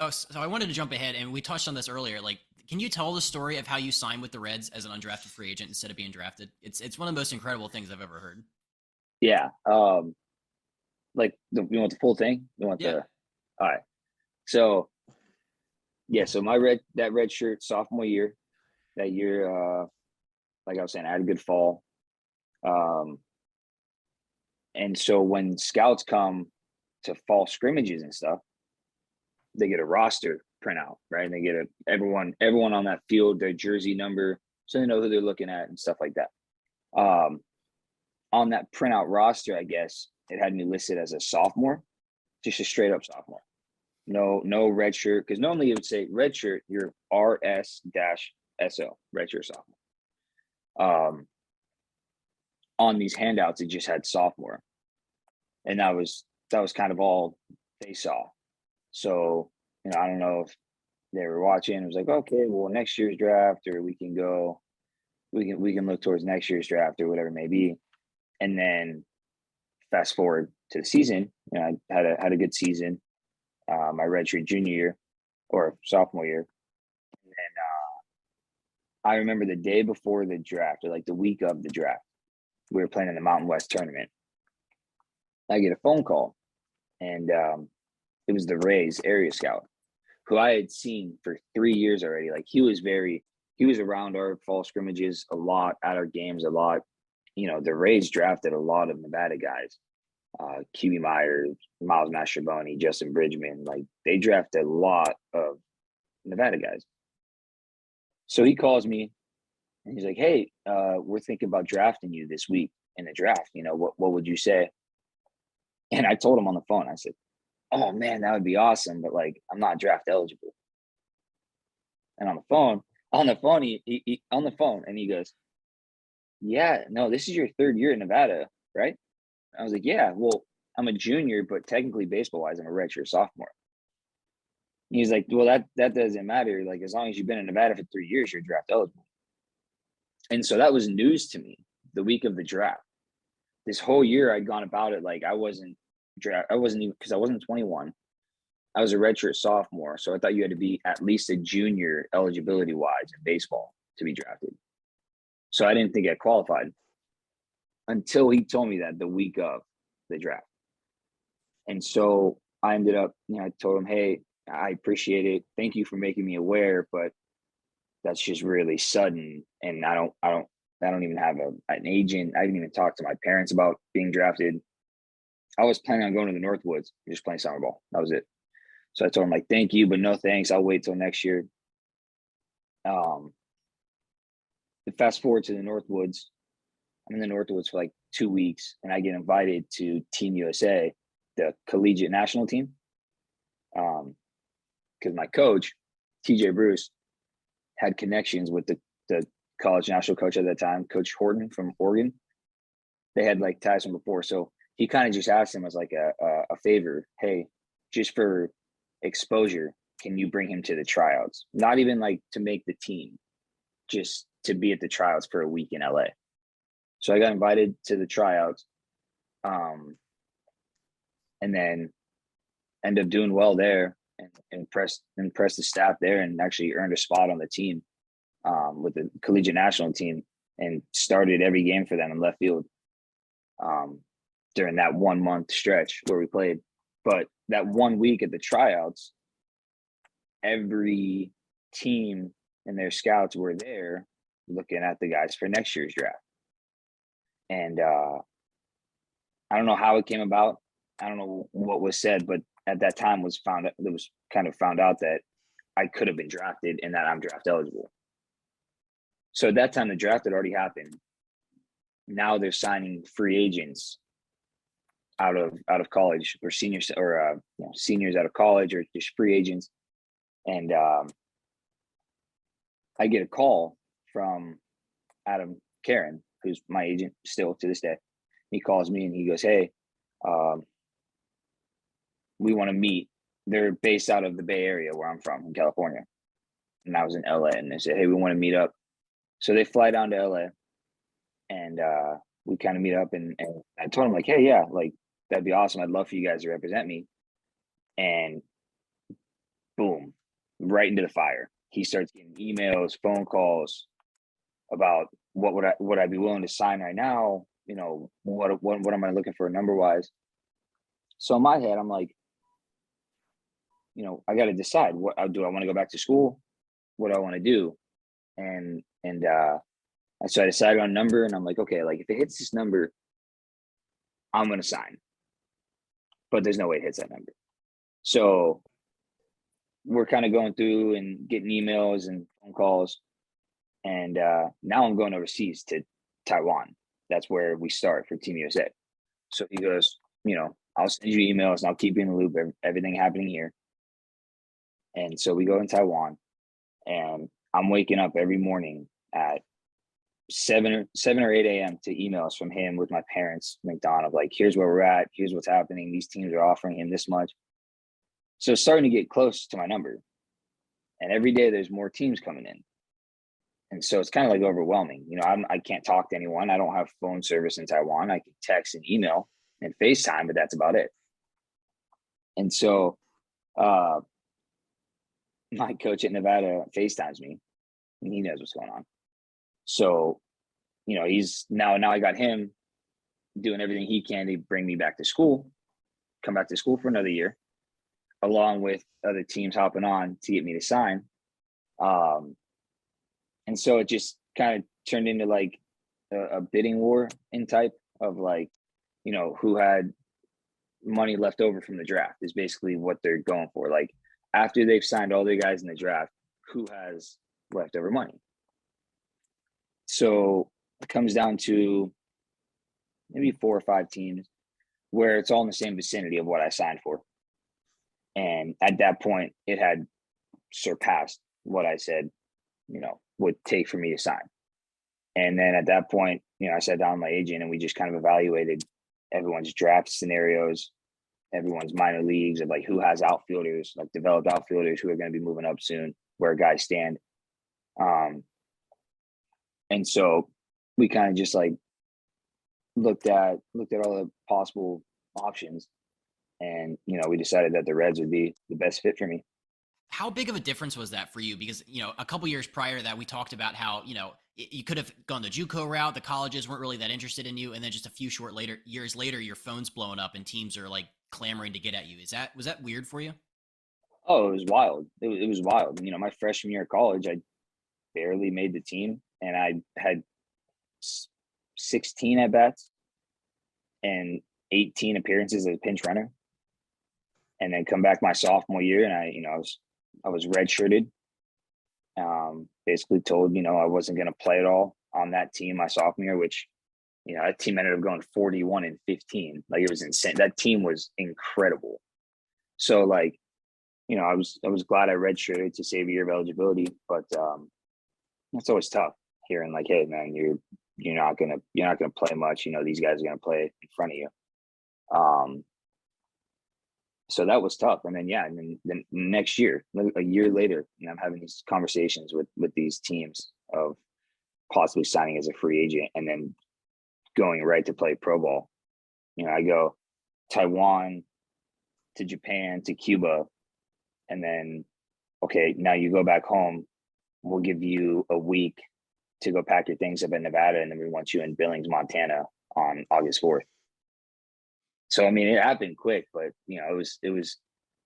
Oh, so I wanted to jump ahead, and we touched on this earlier. Like, can you tell the story of how you signed with the Reds as an undrafted free agent instead of being drafted? It's one of the most incredible things I've ever heard. Yeah. Like you want the full thing? You want Yeah. the all right. So yeah, so my red shirt sophomore year, that year, like I was saying, I had a good fall. Um, and so when scouts come to fall scrimmages and stuff, they get a roster printout, right? And they get everyone on that field, their jersey number, so they know who they're looking at and stuff like that. Um, on that printout roster, I guess it had me listed as a sophomore, just a straight up sophomore. No red shirt, because normally it would say red shirt, you're RS-SO, red shirt sophomore. On these handouts, it just had sophomore, and that was kind of all they saw. So I don't know if they were watching. It was like, okay, well, next year's draft, or we can look towards next year's draft or whatever it may be. And then fast forward to the season, I had a good season, my redshirt junior year or sophomore year. And I remember the day before the draft, or like the week of the draft, we were playing in the Mountain West tournament. I get a phone call, and it was the Rays area scout, who I had seen for 3 years already. Like he was around our fall scrimmages a lot, at our games a lot. The Rays drafted a lot of Nevada guys, QB Myers, Miles Mastrobuoni, Justin Bridgman. Like they drafted a lot of Nevada guys. So he calls me and he's like, "Hey, we're thinking about drafting you this week in the draft. What would you say?" And I told him on the phone. I said, "Oh man, that would be awesome, but like I'm not draft eligible." And on the phone, and he goes, "Yeah, no, this is your third year in Nevada, right?" I was like, "Yeah, well, I'm a junior, but technically baseball wise, I'm a redshirt sophomore." And he's like, "Well, that doesn't matter. Like as long as you've been in Nevada for 3 years, you're draft eligible." And so that was news to me the week of the draft. This whole year I'd gone about it like I wasn't even, because I wasn't 21. I was a redshirt sophomore, so I thought you had to be at least a junior eligibility wise in baseball to be drafted. So I didn't think I qualified until he told me that the week of the draft. And so I ended up, I told him, "Hey, I appreciate it. Thank you for making me aware, but that's just really sudden, and I don't even have an agent. I didn't even talk to my parents about being drafted. I was planning on going to the Northwoods, just playing summer ball. That was it." So I told him like, "Thank you, but no thanks. I'll wait till next year." Um, fast forward to the Northwoods. I'm in the Northwoods for like 2 weeks, and I get invited to Team USA, the collegiate national team. Because my coach, TJ Bruce, had connections with the college national coach at that time, Coach Horton from Oregon. They had like ties from before. So he kind of just asked him as like a favor, "Hey, just for exposure, can you bring him to the tryouts? Not even like to make the team, just to be at the tryouts for a week in LA." So I got invited to the tryouts, and then ended up doing well there, and impressed the staff there, and actually earned a spot on the team, with the collegiate national team, and started every game for them in left field, um, during that 1 month stretch where we played. But that 1 week at the tryouts, every team and their scouts were there looking at the guys for next year's draft. And I don't know how it came about. I don't know what was said, but at that time it was kind of found out that I could have been drafted and that I'm draft eligible. So at that time, the draft had already happened. Now they're signing free agents out of college, or seniors, or seniors out of college, or just free agents. And I get a call from Adam Karen, who's my agent still to this day. He calls me and he goes, "Hey, we want to meet." They're based out of the Bay Area where I'm from in California. And I was in LA, and they said, "Hey, we want to meet up." So they fly down to LA, and we kind of meet up, and I told him like, "Hey, yeah, like that'd be awesome. I'd love for you guys to represent me." And boom, right into the fire. He starts getting emails, phone calls about would I be willing to sign right now? You know, what am I looking for number wise? So in my head, I'm like, you know, I got to decide what do I want to go back to school? What do I want to do? And so I decided on a number, and I'm like, okay, like if it hits this number, I'm gonna sign. But there's no way it hits that number. So we're kind of going through and getting emails and phone calls. And now I'm going overseas to Taiwan. That's where we start for Team USA. So he goes, you know, I'll send you emails and I'll keep you in the loop of everything happening here. And so we go in Taiwan, and I'm waking up every morning at 7 or 8 a.m. to emails from him with my parents, McDonald, like, here's where we're at, here's what's happening. These teams are offering him this much. So it's starting to get close to my number. And every day there's more teams coming in. And so it's kind of like overwhelming. You know, I can't talk to anyone. I don't have phone service in Taiwan. I can text and email and FaceTime, but that's about it. And so my coach at Nevada FaceTimes me, and he knows what's going on. So, you know, he's now I got him doing everything he can to bring me back to school, come back to school for another year, along with other teams hopping on to get me to sign. And so it just kind of turned into like a bidding war in type of, like, you know, who had money left over from the draft is basically what they're going for. Like, after they've signed all the guys in the draft, who has leftover money? So it comes down to maybe 4 or 5 teams where it's all in the same vicinity of what I signed for. And at that point, it had surpassed what I said, you know, would take for me to sign. And then at that point, you know, I sat down with my agent and we just kind of evaluated everyone's draft scenarios, everyone's minor leagues, of like who has outfielders, like developed outfielders who are going to be moving up soon, where guys stand. And so we kind of just like looked at all the possible options, and, you know, we decided that the Reds would be the best fit for me. How big of a difference was that for you? Because, you know, a couple years prior to that, we talked about how, you know, you could have gone the JUCO route. The colleges weren't really that interested in you. And then just a few years later, your phone's blowing up and teams are like clamoring to get at you. Was that weird for you? Oh, it was wild. It was wild. You know, my freshman year of college, I barely made the team, and I had 16 at bats and 18 appearances as a pinch runner. And then come back my sophomore year, and I was redshirted. Basically told, you know, I wasn't going to play at all on that team my sophomore year, which, you know, that team ended up going 41-15. Like, it was insane. That team was incredible. So, like, you know, I was glad I redshirted to save a year of eligibility, but it's always tough hearing like, hey man, you're not gonna play much. You know, these guys are gonna play in front of you. So that was tough. And then next year, a year later, you know, I'm having these conversations with these teams of possibly signing as a free agent and then going right to play pro ball. You know, I go Taiwan to Japan to Cuba, and then, okay, now you go back home. We'll give you a week to go pack your things up in Nevada, and then we want you in Billings, Montana on August 4th. So, I mean, it happened quick, but, you know, it was